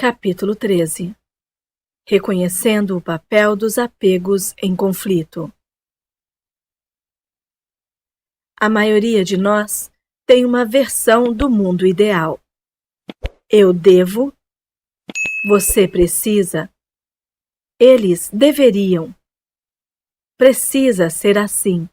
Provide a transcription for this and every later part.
Capítulo 13. Reconhecendo o papel dos apegos em conflito. A maioria de nós tem uma versão do mundo ideal. Eu devo, você precisa, eles deveriam. Precisa ser assim.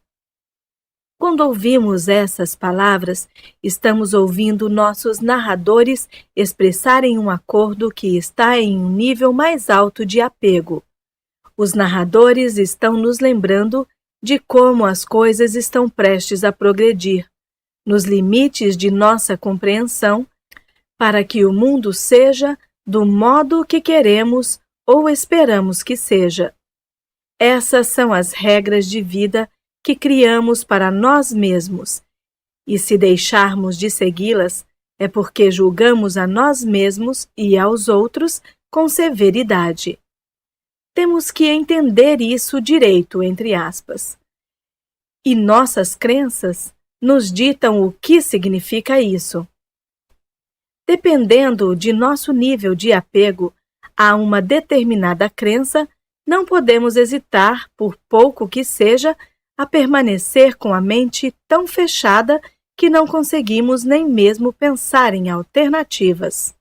Quando ouvimos essas palavras, estamos ouvindo nossos narradores expressarem um acordo que está em um nível mais alto de apego. Os narradores estão nos lembrando de como as coisas estão prestes a progredir, nos limites de nossa compreensão, para que o mundo seja do modo que queremos ou esperamos que seja. Essas são as regras de vida que criamos para nós mesmos, e se deixarmos de segui-las, é porque julgamos a nós mesmos e aos outros com severidade. Temos que entender isso direito, entre aspas. E nossas crenças nos ditam o que significa isso. Dependendo de nosso nível de apego a uma determinada crença, não podemos hesitar, por pouco que seja, a permanecer com a mente tão fechada que não conseguimos nem mesmo pensar em alternativas.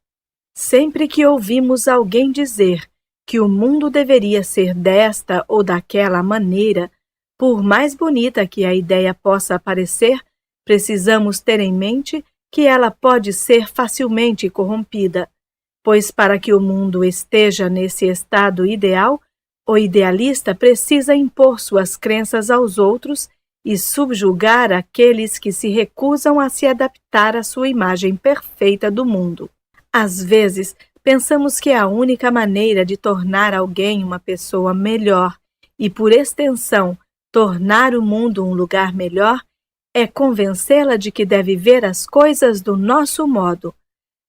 Sempre que ouvimos alguém dizer que o mundo deveria ser desta ou daquela maneira, por mais bonita que a ideia possa parecer, precisamos ter em mente que ela pode ser facilmente corrompida, pois para que o mundo esteja nesse estado ideal, o idealista precisa impor suas crenças aos outros e subjugar aqueles que se recusam a se adaptar à sua imagem perfeita do mundo. Às vezes, pensamos que a única maneira de tornar alguém uma pessoa melhor e, por extensão, tornar o mundo um lugar melhor é convencê-la de que deve ver as coisas do nosso modo.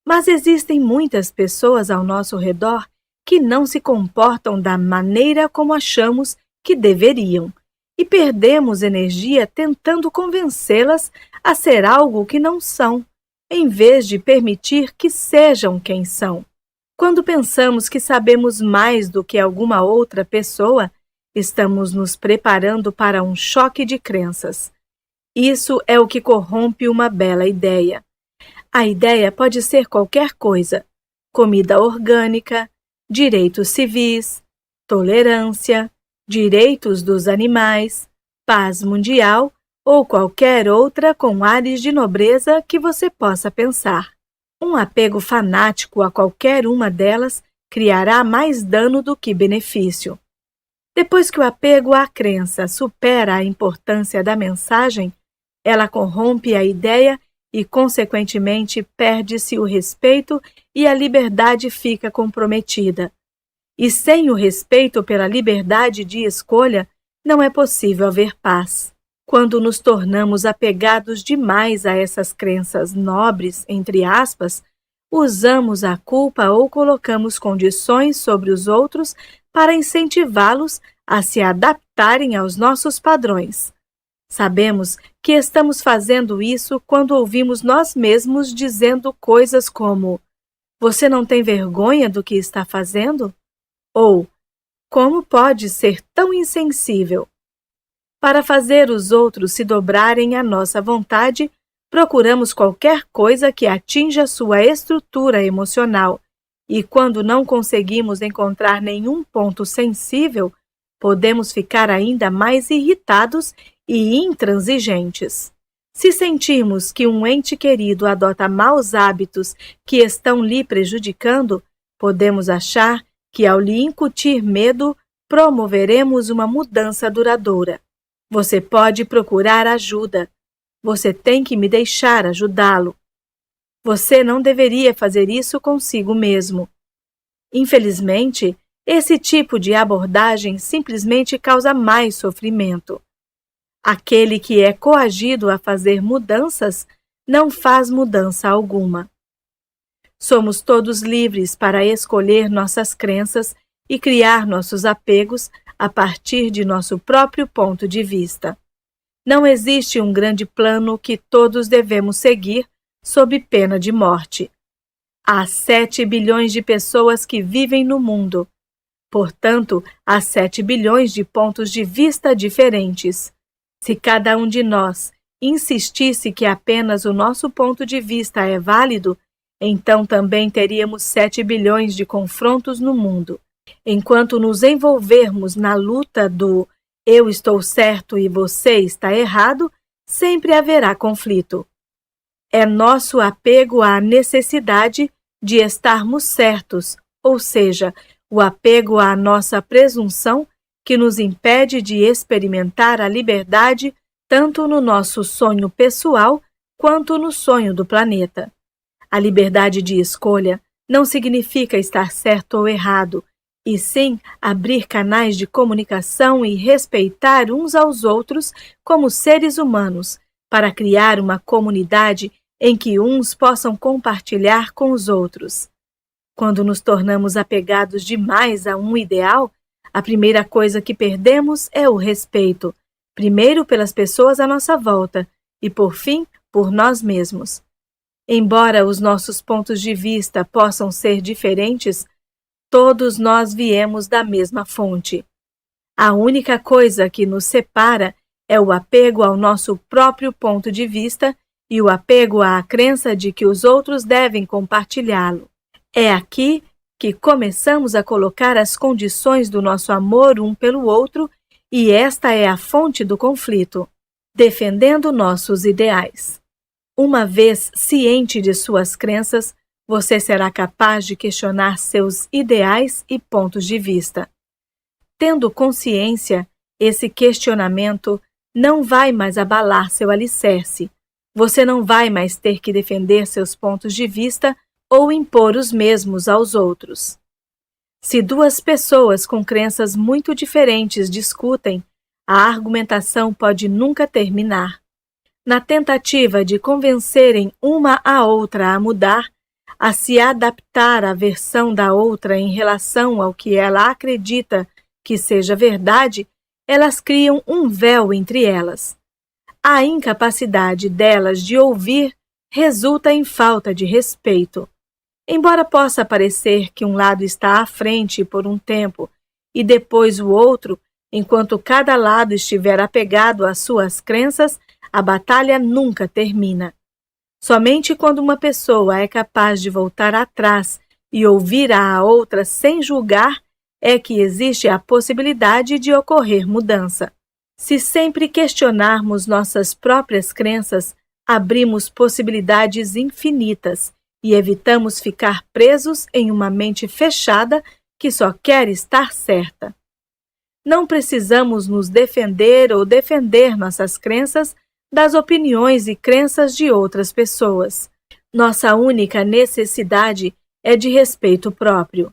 Mas existem muitas pessoas ao nosso redor que não se comportam da maneira como achamos que deveriam, e perdemos energia tentando convencê-las a ser algo que não são, em vez de permitir que sejam quem são. Quando pensamos que sabemos mais do que alguma outra pessoa, estamos nos preparando para um choque de crenças. Isso é o que corrompe uma bela ideia. A ideia pode ser qualquer coisa: comida orgânica, direitos civis, tolerância, direitos dos animais, paz mundial ou qualquer outra com ares de nobreza que você possa pensar. Um apego fanático a qualquer uma delas criará mais dano do que benefício. Depois que o apego à crença supera a importância da mensagem, ela corrompe a ideia e, consequentemente, perde-se o respeito e a liberdade fica comprometida. E sem o respeito pela liberdade de escolha, não é possível haver paz. Quando nos tornamos apegados demais a essas crenças nobres, entre aspas, usamos a culpa ou colocamos condições sobre os outros para incentivá-los a se adaptarem aos nossos padrões. Sabemos que estamos fazendo isso quando ouvimos nós mesmos dizendo coisas como: "Você não tem vergonha do que está fazendo?" Ou "Como pode ser tão insensível?" Para fazer os outros se dobrarem à nossa vontade, procuramos qualquer coisa que atinja sua estrutura emocional, e quando não conseguimos encontrar nenhum ponto sensível, podemos ficar ainda mais irritados e intransigentes. Se sentimos que um ente querido adota maus hábitos que estão lhe prejudicando, podemos achar que, ao lhe incutir medo, promoveremos uma mudança duradoura. Você pode procurar ajuda. Você tem que me deixar ajudá-lo. Você não deveria fazer isso consigo mesmo. Infelizmente, esse tipo de abordagem simplesmente causa mais sofrimento. Aquele que é coagido a fazer mudanças não faz mudança alguma. Somos todos livres para escolher nossas crenças e criar nossos apegos a partir de nosso próprio ponto de vista. Não existe um grande plano que todos devemos seguir sob pena de morte. Há 7 bilhões de pessoas que vivem no mundo. Portanto, há 7 bilhões de pontos de vista diferentes. Se cada um de nós insistisse que apenas o nosso ponto de vista é válido, então também teríamos 7 bilhões de confrontos no mundo. Enquanto nos envolvermos na luta do eu estou certo e você está errado, sempre haverá conflito. É nosso apego à necessidade de estarmos certos, ou seja, o apego à nossa presunção, que nos impede de experimentar a liberdade tanto no nosso sonho pessoal quanto no sonho do planeta. A liberdade de escolha não significa estar certo ou errado, e sim abrir canais de comunicação e respeitar uns aos outros como seres humanos, para criar uma comunidade em que uns possam compartilhar com os outros. Quando nos tornamos apegados demais a um ideal, a primeira coisa que perdemos é o respeito, primeiro pelas pessoas à nossa volta e, por fim, por nós mesmos. Embora os nossos pontos de vista possam ser diferentes, todos nós viemos da mesma fonte. A única coisa que nos separa é o apego ao nosso próprio ponto de vista e o apego à crença de que os outros devem compartilhá-lo. É aqui que começamos a colocar as condições do nosso amor um pelo outro, e esta é a fonte do conflito, defendendo nossos ideais. Uma vez ciente de suas crenças, você será capaz de questionar seus ideais e pontos de vista. Tendo consciência, esse questionamento não vai mais abalar seu alicerce. Você não vai mais ter que defender seus pontos de vista ou impor os mesmos aos outros. Se duas pessoas com crenças muito diferentes discutem, a argumentação pode nunca terminar. Na tentativa de convencerem uma a outra a mudar, a se adaptar à versão da outra em relação ao que ela acredita que seja verdade, elas criam um véu entre elas. A incapacidade delas de ouvir resulta em falta de respeito. Embora possa parecer que um lado está à frente por um tempo e depois o outro, enquanto cada lado estiver apegado às suas crenças, a batalha nunca termina. Somente quando uma pessoa é capaz de voltar atrás e ouvir a outra sem julgar, é que existe a possibilidade de ocorrer mudança. Se sempre questionarmos nossas próprias crenças, abrimos possibilidades infinitas e evitamos ficar presos em uma mente fechada que só quer estar certa. Não precisamos nos defender ou defender nossas crenças das opiniões e crenças de outras pessoas. Nossa única necessidade é de respeito próprio.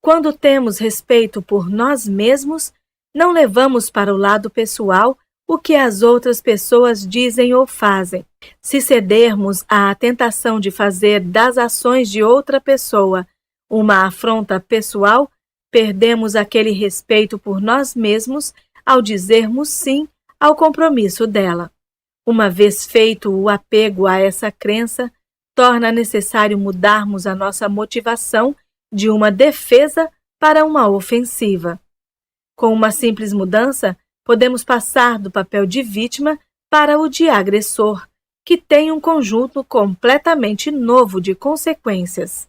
Quando temos respeito por nós mesmos, não levamos para o lado pessoal o que as outras pessoas dizem ou fazem. Se cedermos à tentação de fazer das ações de outra pessoa uma afronta pessoal, perdemos aquele respeito por nós mesmos ao dizermos sim ao compromisso dela. Uma vez feito o apego a essa crença, torna necessário mudarmos a nossa motivação de uma defesa para uma ofensiva. Com uma simples mudança, podemos passar do papel de vítima para o de agressor, que tem um conjunto completamente novo de consequências.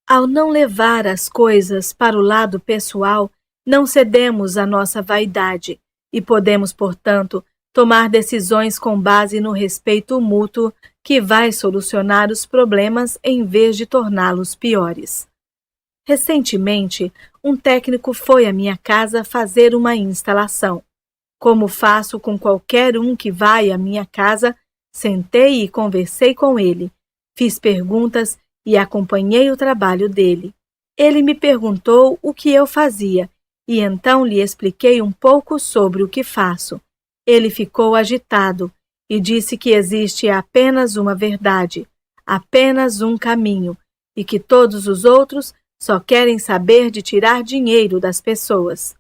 Ao não levar as coisas para o lado pessoal, não cedemos à nossa vaidade e podemos, portanto, tomar decisões com base no respeito mútuo que vai solucionar os problemas em vez de torná-los piores. Recentemente, um técnico foi à minha casa fazer uma instalação. Como faço com qualquer um que vai à minha casa, sentei e conversei com ele, fiz perguntas e acompanhei o trabalho dele. Ele me perguntou o que eu fazia e então lhe expliquei um pouco sobre o que faço. Ele ficou agitado e disse que existe apenas uma verdade, apenas um caminho, e que todos os outros só querem saber de tirar dinheiro das pessoas.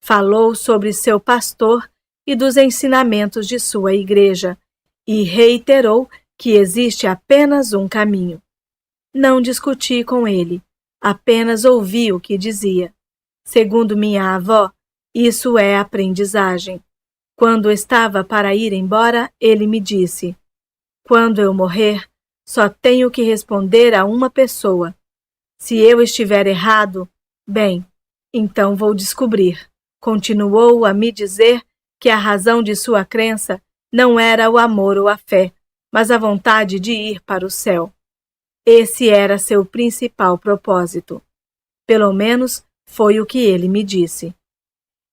Falou sobre seu pastor e dos ensinamentos de sua igreja, e reiterou que existe apenas um caminho. Não discuti com ele, apenas ouvi o que dizia. Segundo minha avó, isso é aprendizagem. Quando estava para ir embora, ele me disse: quando eu morrer, só tenho que responder a uma pessoa. Se eu estiver errado, bem, então vou descobrir. Continuou a me dizer que a razão de sua crença não era o amor ou a fé, mas a vontade de ir para o céu. Esse era seu principal propósito. Pelo menos foi o que ele me disse.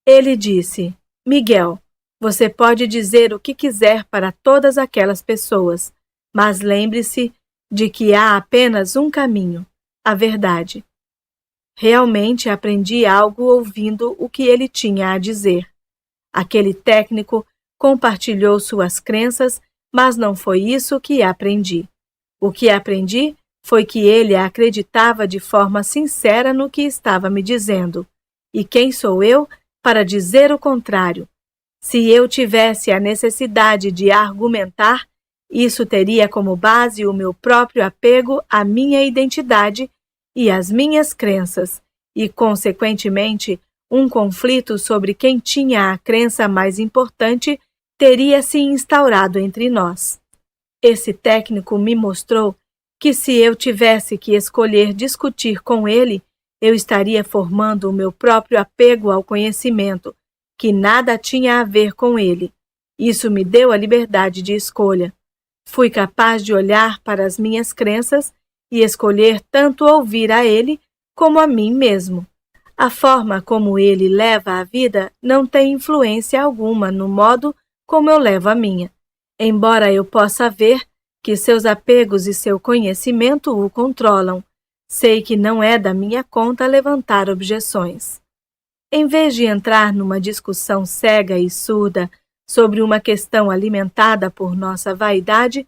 Ele disse: Miguel, você pode dizer o que quiser para todas aquelas pessoas, mas lembre-se de que há apenas um caminho, a verdade. Realmente aprendi algo ouvindo o que ele tinha a dizer. Aquele técnico compartilhou suas crenças, mas não foi isso que aprendi. O que aprendi foi que ele acreditava de forma sincera no que estava me dizendo. E quem sou eu para dizer o contrário? Se eu tivesse a necessidade de argumentar, isso teria como base o meu próprio apego à minha identidade e às minhas crenças, e, consequentemente, um conflito sobre quem tinha a crença mais importante teria se instaurado entre nós. Esse técnico me mostrou que se eu tivesse que escolher discutir com ele, eu estaria formando o meu próprio apego ao conhecimento, que nada tinha a ver com ele. Isso me deu a liberdade de escolha. Fui capaz de olhar para as minhas crenças e escolher tanto ouvir a ele como a mim mesmo. A forma como ele leva a vida não tem influência alguma no modo como eu levo a minha, embora eu possa ver que seus apegos e seu conhecimento o controlam. Sei que não é da minha conta levantar objeções. Em vez de entrar numa discussão cega e surda sobre uma questão alimentada por nossa vaidade,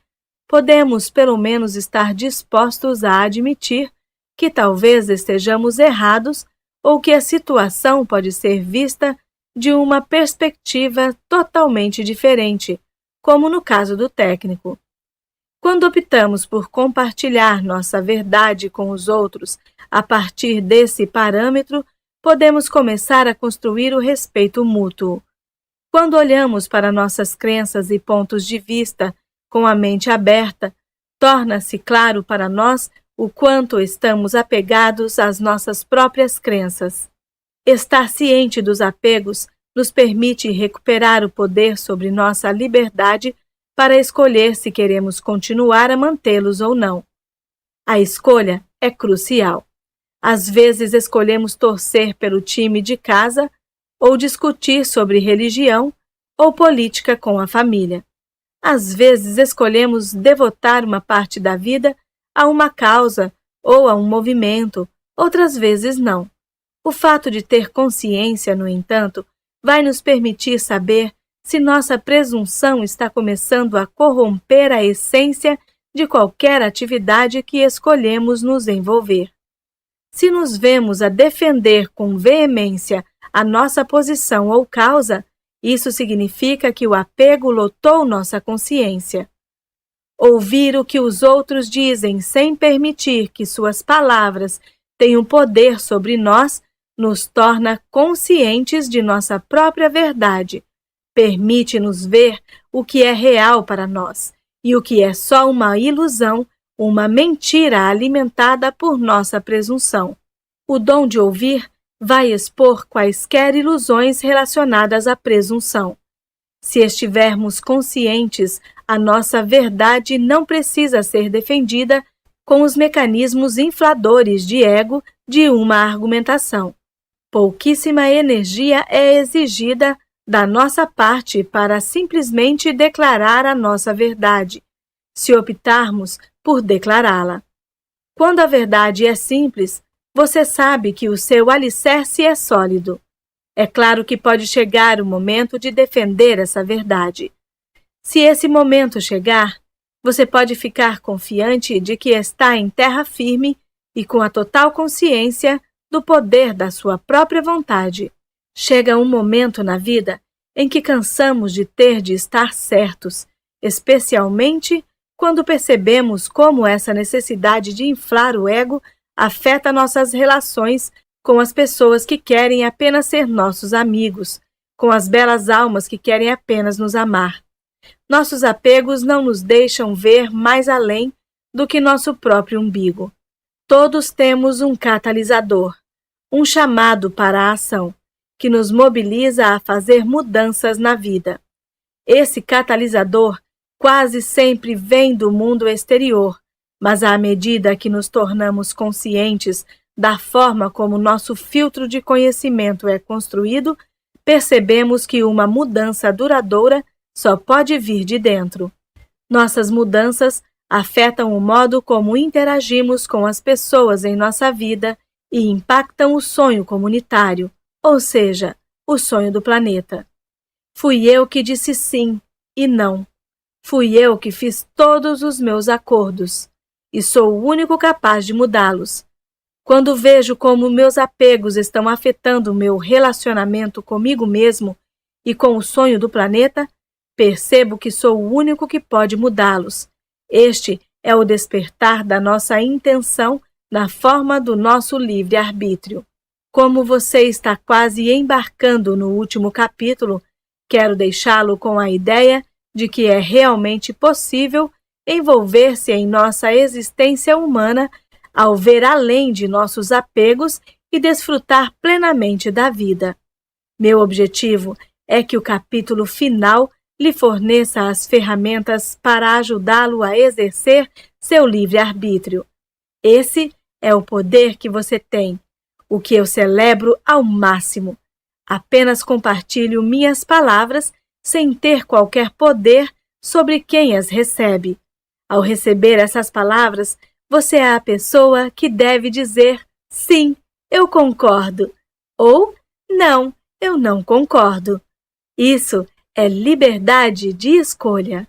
podemos pelo menos estar dispostos a admitir que talvez estejamos errados ou que a situação pode ser vista de uma perspectiva totalmente diferente, como no caso do técnico. Quando optamos por compartilhar nossa verdade com os outros a partir desse parâmetro, podemos começar a construir o respeito mútuo. Quando olhamos para nossas crenças e pontos de vista com a mente aberta, torna-se claro para nós o quanto estamos apegados às nossas próprias crenças. Estar ciente dos apegos nos permite recuperar o poder sobre nossa liberdade para escolher se queremos continuar a mantê-los ou não. A escolha é crucial. Às vezes escolhemos torcer pelo time de casa ou discutir sobre religião ou política com a família. Às vezes escolhemos devotar uma parte da vida a uma causa ou a um movimento, outras vezes não. O fato de ter consciência, no entanto, vai nos permitir saber se nossa presunção está começando a corromper a essência de qualquer atividade que escolhemos nos envolver. Se nos vemos a defender com veemência a nossa posição ou causa, isso significa que o apego lotou nossa consciência. Ouvir o que os outros dizem sem permitir que suas palavras tenham poder sobre nós nos torna conscientes de nossa própria verdade. Permite-nos ver o que é real para nós e o que é só uma ilusão, uma mentira alimentada por nossa presunção. O dom de ouvir vai expor quaisquer ilusões relacionadas à presunção. Se estivermos conscientes, a nossa verdade não precisa ser defendida com os mecanismos infladores de ego de uma argumentação. Pouquíssima energia é exigida da nossa parte para simplesmente declarar a nossa verdade, se optarmos por declará-la. Quando a verdade é simples, você sabe que o seu alicerce é sólido. É claro que pode chegar o momento de defender essa verdade. Se esse momento chegar, você pode ficar confiante de que está em terra firme e com a total consciência do poder da sua própria vontade. Chega um momento na vida em que cansamos de ter de estar certos, especialmente quando percebemos como essa necessidade de inflar o ego afeta nossas relações com as pessoas que querem apenas ser nossos amigos, com as belas almas que querem apenas nos amar. Nossos apegos não nos deixam ver mais além do que nosso próprio umbigo. Todos temos um catalisador, um chamado para a ação, que nos mobiliza a fazer mudanças na vida. Esse catalisador quase sempre vem do mundo exterior, mas à medida que nos tornamos conscientes da forma como nosso filtro de conhecimento é construído, percebemos que uma mudança duradoura só pode vir de dentro. Nossas mudanças afetam o modo como interagimos com as pessoas em nossa vida e impactam o sonho comunitário, ou seja, o sonho do planeta. Fui eu que disse sim e não. Fui eu que fiz todos os meus acordos, e sou o único capaz de mudá-los. Quando vejo como meus apegos estão afetando o meu relacionamento comigo mesmo e com o sonho do planeta, percebo que sou o único que pode mudá-los. Este é o despertar da nossa intenção na forma do nosso livre-arbítrio. Como você está quase embarcando no último capítulo, quero deixá-lo com a ideia de que é realmente possível envolver-se em nossa existência humana ao ver além de nossos apegos e desfrutar plenamente da vida. Meu objetivo é que o capítulo final lhe forneça as ferramentas para ajudá-lo a exercer seu livre-arbítrio. Esse é o poder que você tem, o que eu celebro ao máximo. Apenas compartilho minhas palavras sem ter qualquer poder sobre quem as recebe. Ao receber essas palavras, você é a pessoa que deve dizer sim, eu concordo, ou não, eu não concordo. Isso é liberdade de escolha.